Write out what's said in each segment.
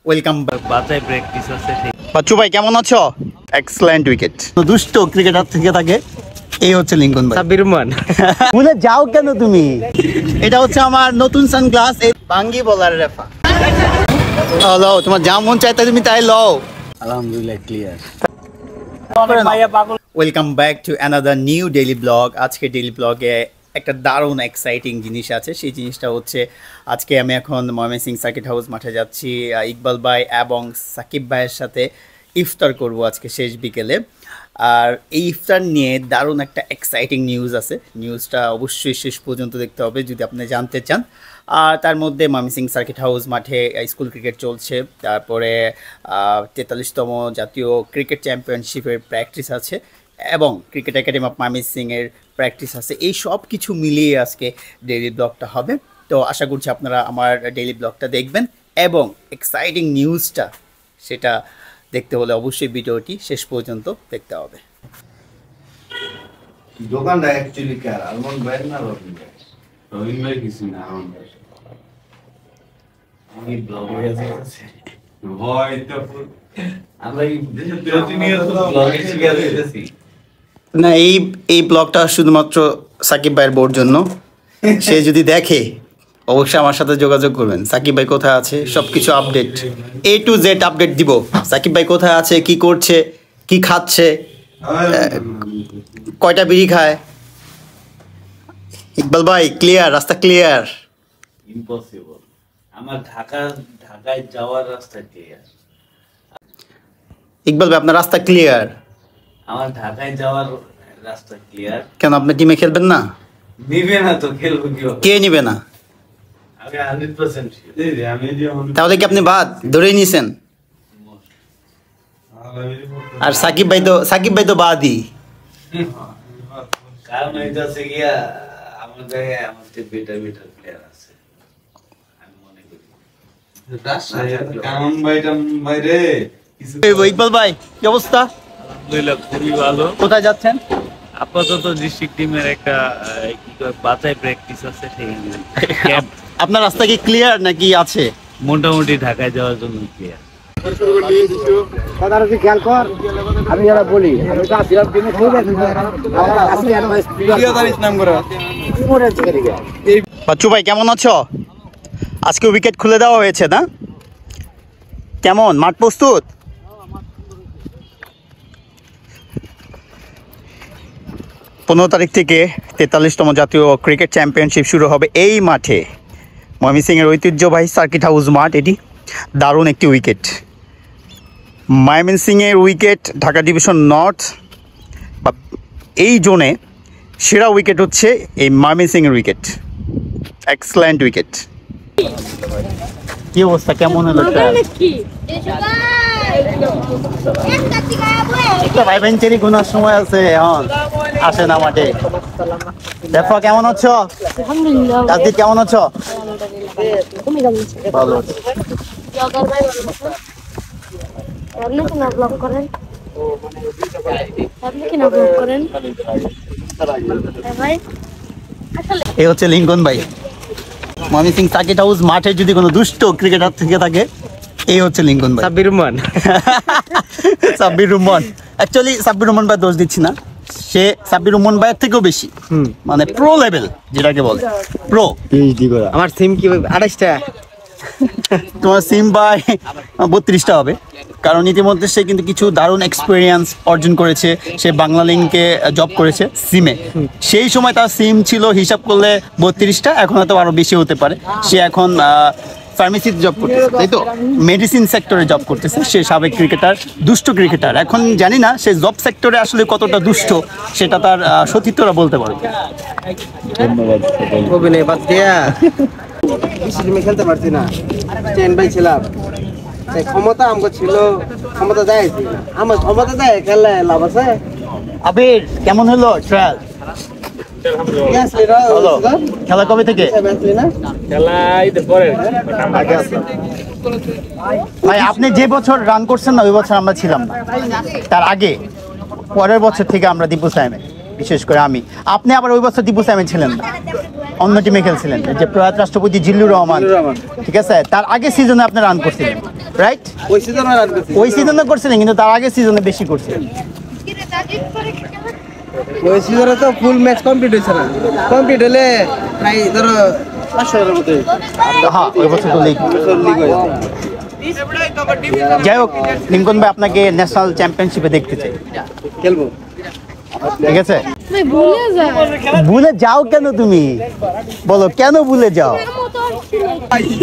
Welcome বাজায় practice আছে। বাচ্চু ভাই কেমন আছো? Excellent wicket. দুষ্ট ক্রিকেটার থেকে থাকে এই হচ্ছে লিঙ্কন ভাই। সাব্বির রহমান। ভুলে যাও কেন তুমি? এটা হচ্ছে আমার নতুন সানগ্লাস, এই বাঙ্গি বলার রেফা। হ্যালো, তোমার যা মন চাইতে তুমি তাই লও। আলহামদুলিল্লাহ clear. Welcome back to another new daily blog. আজকে ডেইলি ব্লগে একটা দারুণ এক্সাইটিং জিনিস আছে। সেই জিনিসটা হচ্ছে আজকে আমি এখন ময়মনসিংহ সার্কিট হাউস মাঠে যাচ্ছি ইকবাল ভাই এবং সাকিব ভাইয়ের সাথে ইফতার করব আজকে শেষ বিকেলে। আর এই ইফতার নিয়ে দারুণ একটা এক্সাইটিং নিউজ আছে। নিউজটা অবশ্যই শেষ পর্যন্ত দেখতে হবে যদি আপনি জানতে চান। আর তার মধ্যে ময়মনসিংহ সার্কিট হাউস মাঠে স্কুল ক্রিকেট চলছে, তারপরে 43তম জাতীয় ক্রিকেট চ্যাম্পিয়নশিপের প্র্যাকটিস আছে এবং ক্রিকেট একাডেমি অফ ময়মনসিংহের প্র্যাকটিস আছে। এই সব কিছু মিলিয়ে আজকে ডেইলি ব্লগটা হবে। তো আশা করছি আপনারা আমার ডেইলি ব্লগটা দেখবেন এবং এক্সাইটিং নিউজটা সেটা দেখতে হলে অবশ্যই ভিডিওটি শেষ পর্যন্ত দেখতে হবে। দোকানটা অ্যাকচুয়ালি কার? আলমন ভাই না রবিন ভাই? রবিন ভাই কিছু না, আলমন ভাই। আমি ব্লগে আছে হয়তো আমরা এই প্রতিনিয়ত ব্লগে শিকার হইতেছি না। এই ব্লগটা শুধুমাত্র সাকিব ভাইয়ের বোর জন্য। সে যদি দেখে অবশ্যই আমার সাথে যোগাযোগ করবেন। সাকিব ভাই কোথায় আছে সব কিছু update, A to Z update দিব। সাকিব ভাই কোথায় আছে, কি করছে, কি খাচ্ছে, কয়টা বিড়ি খায়। ইকবাল ভাই ক্লিয়ার, রাস্তা ক্লিয়ার? ইম্পসিবল। আমার ঢাকায় যাওয়ার রাস্তা ক্লিয়ার। ইকবাল ভাই আপনার রাস্তা ক্লিয়ার? আমার ঢাকায় যাওয়ার রাস্তা ক্লিয়ার। কেন আপনি টিমে খেলবেন না? নিবে না তো, খেলবো কি? কে নিবে না? আমি 100% তাহলে কি আপনি বাদ ধরেই নিছেন? আর সাকিব ভাই তো বাদই। কারণ হইতাছে গিয়া আমার জায়গায় আমার যে বেটার প্লেয়ার আছে আমি মনে করি। কারণ ভাই রে ইকবাল ভাই কি অবস্থা? আলহামদুলিল্লাহ খুবই ভালো। কোথায় যাচ্ছেন? আপাতত ডিস্ট্রিক্ট টিমের একটা বাজায় প্র্যাকটিস আছে, সেখানে আপনার রাস্তা কি ক্লিয়ার নাকি আছে? মোটামুটি ঢাকায় যাওয়ার জন্য ক্লিয়ার। খেয়াল কর, আমি যারা বলি বাচ্চু ভাই কেমন আছো? আজকে উইকেট খুলে দেওয়া হয়েছে না? কেমন মাঠ প্রস্তুত? পনেরো তারিখ থেকে 43তম জাতীয় ক্রিকেট চ্যাম্পিয়নশিপ শুরু হবে এই মাঠে, ময়মনসিংহের ঐতিহ্যবাহী সার্কিট হাউস মাঠ। এটি দারুণ একটি উইকেট। ময়মনসিংহের উইকেট ঢাকা ডিভিশন নর্থ বা এই জোনে সেরা উইকেট হচ্ছে এই ময়মনসিংহের উইকেট। Excellent wicket. কি অবস্থা, কেমন হলো? ভাই বেঞ্চেরই গুনার সময় আছে, এখন আসে না মাঠে। দেখো কেমন আছো? কাজী কেমন আছো? ভালো। এই হচ্ছে লিঙ্কন ভাই। ময়মনসিংহ সার্কিট হাউস মাঠে যদি কোনো দুষ্ট ক্রিকেটার থেকে থাকে এই হচ্ছে লিঙ্কন ভাই। সাব্বির রহমান। সাব্বির রহমান অ্যাকচুয়ালি সাব্বির রহমান ভাই দোষ দিচ্ছি না, সে সাব্বির রহমান ভাইয়ের থেকেও বেশি মানে প্রো লেভেল যেটাকে বলে প্রো। আমার সিম কি 28টা? তোমার সিম ভাই 32টা হবে, কারণ ইতিমধ্যে সে কিন্তু কিছু দারুণ এক্সপিরিয়েন্স অর্জন করেছে। সে বাংলা লিঙ্কে জব করেছে সিমে। সেই সময় তার সিম ছিল হিসাব করলে 32টা, এখন হয়তো আরও বেশি হতে পারে। সে এখন ফার্মেসিতে জব করতেছে, তাই তো? মেডিসিন সেক্টরে জব করতেছে। সে সাবেক ক্রিকেটার, দুষ্ট ক্রিকেটার। এখন জানি না সে জব সেক্টরে আসলে কতটা দুষ্ট, সেটা তার সতীর্থরা বলতে পারবে। অভিনয় বাদ দিয়া বেশি খেলতে পারছি না, টেন ভাই ছিলাম। ক্ষমতা আমাকে ছিল, ক্ষমতা দেয়, আমার ক্ষমতা দেয়, খেললে লাভ আছে। আবির কেমন হলো ট্রায়াল? খেলা কবে থেকে? ভাই আপনি যে বছর রান করছেন না ওই বছর আমরা ছিলাম না, তার আগে পরের বছর থেকে আমরা দীপু সাইমে, বিশেষ করে আমি। আপনি আবার ওই বছর দীপু সাইমে ছিলেন না, অন্য টিমে খেলছিলেন, যে প্রয়াত রাষ্ট্রপতি জিল্লুর রহমান, ঠিক আছে? তার আগে সিজনে আপনি রান করছিলেন। রাইট? ওই সিজনে রান করছি ওই সিজনে করছিলেন কিন্তু তার আগের সিজনে বেশি করছিলেন। ওই সিজনে তো ফুল ম্যাচ কমপ্লিট হয়েছে না, কমপ্লিট হলে প্রায় ধরো 500 এর মতো হ্যাঁ ওই বছর তো লিগ। যাই হোক লিঙ্কন ভাই আপনাকে ন্যাশনাল চ্যাম্পিয়নশিপে দেখতে চাই, খেলবো। ঠিক আছে? ভাই ভুলে যা ভুলে যাও কেন তুমি, বলো কেন ভুলে যাও?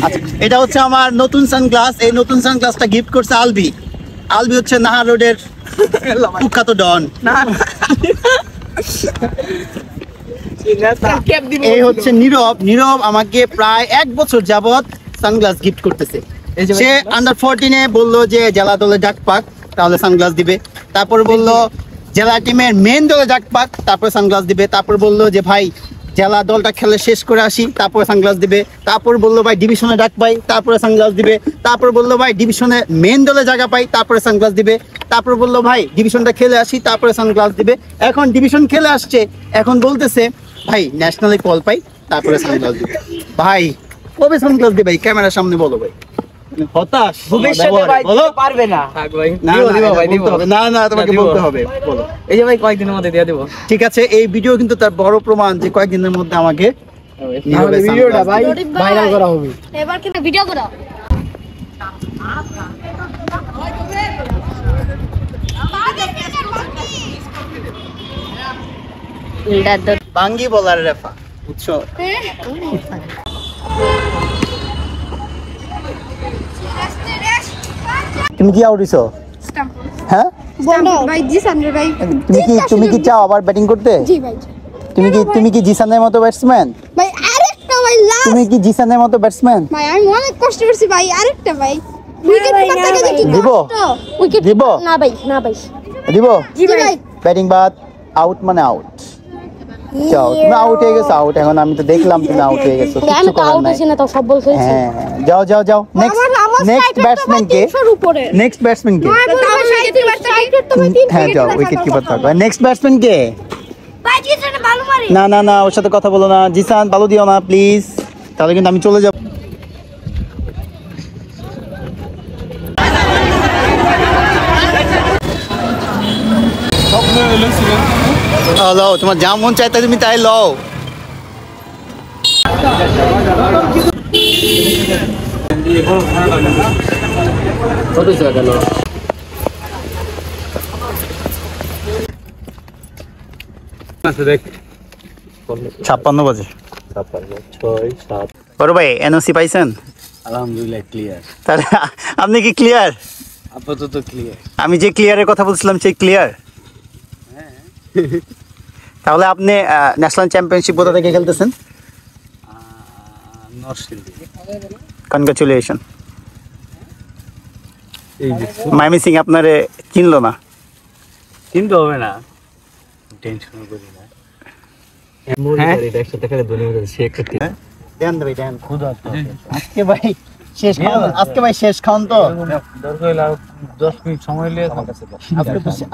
আচ্ছা, এটা হচ্ছে আমার নতুন সানগ্লাস। এই নতুন সানগ্লাসটা গিফট করছে আলবি। আলবি হচ্ছে নাহার রোডের কুখ্যাত ডন। এই হচ্ছে নীরব। নীরব আমাকে প্রায় 1 বছর যাবত সানগ্লাস গিফট করতেছে। সে আন্ডার 14-এ বললো যে জেলা দলে ডাক পাক তাহলে সানগ্লাস দিবে, তারপর বললো জেলা টিমের মেন দলে ডাক পাক তারপরে সানগ্লাস দিবে, তারপর বললো যে ভাই জেলা দলটা খেলে শেষ করে আসি তারপরে সানগ্লাস দিবে, তারপর বললো ভাই ডিভিশনে ডাক পাই তারপরে সানগ্লাস দিবে, তারপর বললো ভাই ডিভিশনে মেন দলে জায়গা পাই তারপরে সানগ্লাস দিবে, তারপর বললো ভাই ডিভিশনটা খেলে আসি তারপরে সানগ্লাস দিবে। এখন ডিভিশন খেলে আসছে, এখন বলতেছে ভাই ন্যাশনালে কল পাই তারপরে সানগ্লাস দিবে। ভাই কবে সানগ্লাস দিবে ভাই? ক্যামেরার সামনে বলো ভাই। হতাশ ভবিষ্যতে ভাই পারবে না। না না তোমাকে বলতে হবে, বলো। এই যে ভাই কয়েকদিনের মধ্যে দিয়ে দেব। ঠিক আছে, এই ভিডিও কিন্তু তার বড় প্রমাণ যে কয়েকদিনের মধ্যে আমাকে নীরবে ভিডিওটা sunglass ভাই দিবে। ভাইরাল করা হবে। এবার কিন্তু ভিডিও করো বাঙ্গি বলার রেফা বুঝছো? তুমি কি আউট হইছো? হ্যাঁ ভাই জি সামনে ভাই তুমি কি চাও আবার ব্যাটিং করতে? জি ভাই তুমি কি জিসানের মতো ব্যাটসম্যান? ভাই আরেকটা ভাই লাস্ট তুমি কি জিসানের মতো ব্যাটসম্যান? ভাই আমি অনেক কষ্ট করছি ভাই আরেকটা ভাই উইকেট কিপার থেকে যে কি দিব? উইকেট দিব? না ভাই না ভাই দিব? জি ভাই ব্যাটিং বাদ আউট মানে আউট। যাও তুমি আউট হয়ে গেছো, আউট। এখন আমি তো দেখলাম তুমি আউট হয়ে গেছো, আমি কিছু তো করার আউট নাই। হইছি না তো সব বল খেলছি হ্যাঁ যাও যাও যাও। নেক্সট ব্যাটসম্যান কে? উপরে নেক্সট ব্যাটসম্যান কে? উইকেট হ্যাঁ যাও, উইকেট কিপার থাকো। নেক্সট ব্যাটসম্যান কে? ভাই জি সামনে ভালো মারি না না না, ওর সাথে কথা বলো না। জিসান ভালো দিও না প্লিজ, তাহলে কিন্তু আমি চলে যাব। লও, তোমার যা মন চাইতে তুমি তাই লও। দেখ 56 বাজে। 6 7 বড় ভাই এনওসি পাইছেন? আলহামদুলিল্লাহ ক্লিয়ার, তাহলে আপনি কি ক্লিয়ার? আপাতত ক্লিয়ার। আমি যে ক্লিয়ারের কথা বলছিলাম সেই ক্লিয়ার? তাহলে আপনি ন্যাশনাল চ্যাম্পিয়নশিপ কোথা থেকে খেলতেছেন? নরসিংদী। কনগ্রাচুলেশন। এই যে মাইমি সিং আপনারে চিনলো না? কিন্তু হবে না, টেনশন করি না। হ্যাঁ? এটা একসাথে খেলে ধরে সে একটা দেন ভাই দেন। আজকে ভাই শেষ খাওন, আজকে ভাই শেষ খাওন তো। দরকার হলে 10 মিনিট সময় লিয়ে আমার কাছে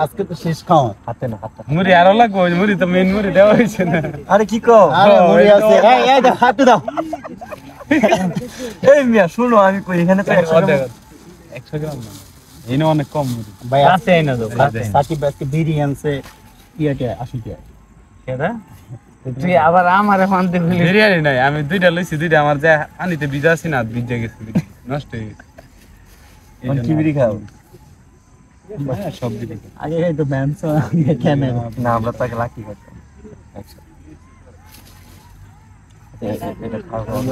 আজকে তো শেষ খাওন। হাতে না হাতে মুড়ি আরো লাগবে, ওই মুড়ি তো মেইন মুড়ি দেওয়া হয়েছে না। আরে কি কও? আরে মুড়ি আছে। এই দাও, হাতে দাও। এই মিয়া শুনো, আমি কই এখানে তো 100 গ্রাম না, এনে অনেক কম মুড়ি ভাই কাছে এনে দাও, কাছে। সাকিব আজকে বিরিয়ানি আনছে ইয়াতে 80 টাকা। কেডা? তুই আবার আমারে মানতে ভুলি। বিরিয়ানি নাই, আমি দুইটা লইছি, দুইটা আমার যা পানিতে ভিজা আছে না, ভিজে গেছে, নষ্ট হয়ে গেছে। কোন কি বিড়ি খাও? হ্যাঁ, সব দিকে আগে এই তো ব্যান্স ক্যামেরা। না আমরা তাকে লাকি করতাম।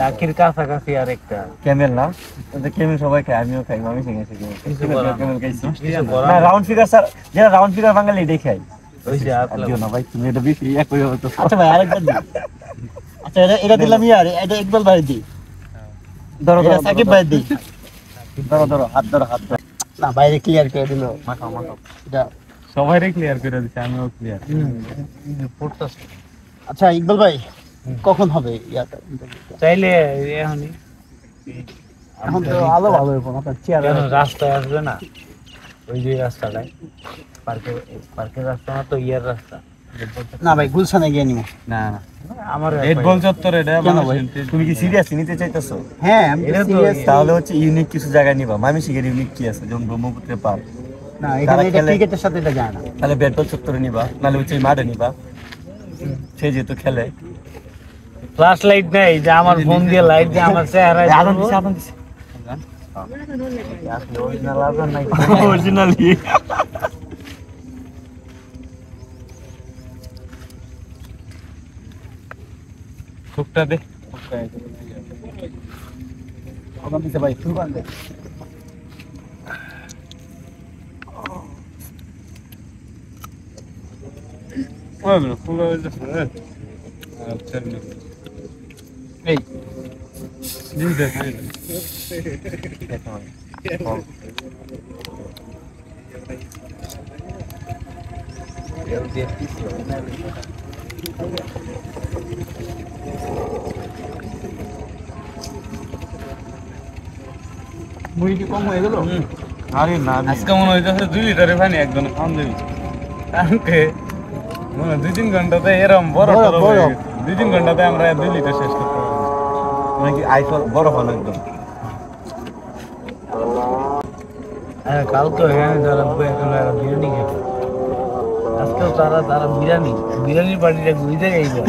লাকির কাছাকাছি আর একটা ক্যামেল না, এটা ক্যামেল সবাই খায়, আমিও খাই, আমি শিখেছি কিছু করার ক্যামেল খাইছি। কিছু করার না রাউন্ড ফিগার স্যার, যারা রাউন্ড ফিগার বাঙালি এটাই খাই। ওই যে আর দিও না ভাই, তুমি এটা বেশি এক করে বলতো। আচ্ছা ভাই আরেকবার দিই। আচ্ছা এটা দিলাম ইয়ার, এটা ইকবাল ভাই দিই। ধরো এটা সাকিব ভাই দিই। ধরো ধরো, হাত ধরো, হাত ধরো। না বাইরে ক্লিয়ার করে দিল। মাখাও মাখাও। এটা সবাইরে ক্লিয়ার করে দিচ্ছে, আমিও ক্লিয়ার। আচ্ছা ইকবাল ভাই কখন হবে ইয়াটা? চাইলে এখনই, এখন তো আলো ভালো হবে না, চেয়ার এখন রাস্তায় আসবে না, ওই যে রাস্তাটায় পার্কের রাস্তা না তো ইয়ার রাস্তা, না ভাই গুলশানে গিয়ে নিব। না না আমার রেড বল চত্বর এটা কেন ভাই? তুমি কি সিরিয়াসলি নিতে চাইতেছো? হ্যাঁ আমি এটা তো সিরিয়াস। তাহলে হচ্ছে ইউনিক কিছু জায়গায় নিবা। মামিসিংহের ইউনিক কি আছে? যেমন ব্রহ্মপুত্রের পার। না এখানে এটা ক্রিকেটের সাথে এটা যায় না। তাহলে ব্যাট বল চত্বরে নিবা, নাহলে হচ্ছে এই মাঠে নিবা। সে যেহেতু খেলে। ফ্ল্যাশ লাইট নাই যে আমার ফোন দিয়ে লাইট দিয়ে আমার চেহারায় আদম দিছে, আদম দিছে। আসলে অরিজিনাল আদম নাই। অরিজিনালি। খুবটা দে আদম দিছে ভাই ফুল বান্ধে। ওই বলো ফুল হইছে আচ্ছা এই দিন দে খাই মুড়ি কি কম হয়ে গেল? আরে না, আজকে মনে হইতেছে 2 লিটারের পানি একজনে খাওয়ান দেবি কারণকে মনে 2-3 ঘন্টাতে এরকম বড় বড়, টরফ বড়। হয়ে গেছে। 2-3 ঘন্টাতে আমরা 2 লিটার শেষ করতে পারবো। মানে কি আইফল বড় হলো একদম। কালকে এখানে তারা বিরিয়ানি খেত আজকেও তারা বিরিয়ানি পার্টিটা ঘুরিতে গেছিল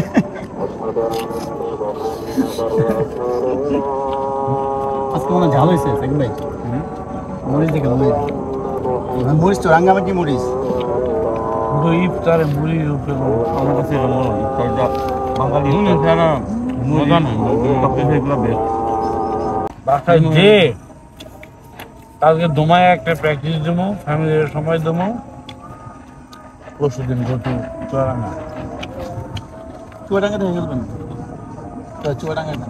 আজকে মনে হয় ঝাল হয়েছে সাকিব ভাই। মরিচ দেখে মরিচ, মরিচ তো রাঙ্গামাটি মরিচ। পুরো ইফতারে মুড়ির উপরে আমার কাছে এটা মনে হয় এটা বাঙালি নুন ছাড়া মজা নাই সবকিছু এগুলো বেস্ট। বাসায় যে কালকে দমায় একটা প্র্যাকটিস দেবো ফ্যামিলির সময় দেবো পরশু দিন গটু চড়াঙ্গা চুয়াডাঙ্গা থেকে গেলবেন তো চুয়াডাঙ্গা না।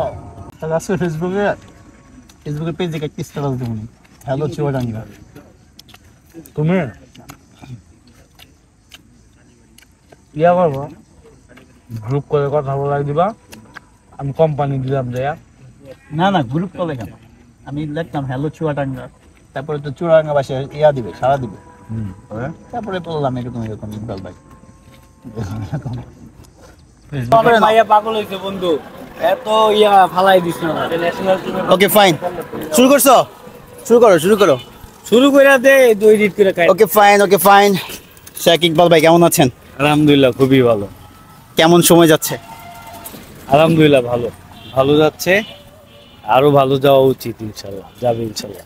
ও তাহলে আজকে ফেসবুকের পেজে একটা স্ট্যাটাস দেবো। হ্যালো চুয়াডাঙ্গা। তুমি ইয়া করবো গ্রুপ করে কথা বলাই দিবা আমি কোম্পানি দিলাম যাইয়া না না গ্রুপ কলে কেন, আমি লিখতাম হ্যালো চুয়াডাঙ্গা, তারপরে তো চুয়াডাঙ্গা বাসে ইয়া দিবে, সারা দিবে। তারপরে বললাম এরকম এরকম ইকবাল ভাই। মাইয়া পাগল হয়েছে বন্ধু এত ইয়া ফালাই দিস না ওকে ফাইন, শুরু করছো? শুরু করো শুরু করো। শুরু করে দে 2 এডিট করে খাই okay fine okay fine. Sheikh Iqbal ভাই কেমন আছেন? আলহামদুলিল্লাহ খুবই ভালো কেমন সময় যাচ্ছে? আলহামদুলিল্লাহ ভালো ভালো যাচ্ছে আরো ভালো যাওয়া উচিত ইনশাল্লাহ যাবে ইনশাল্লাহ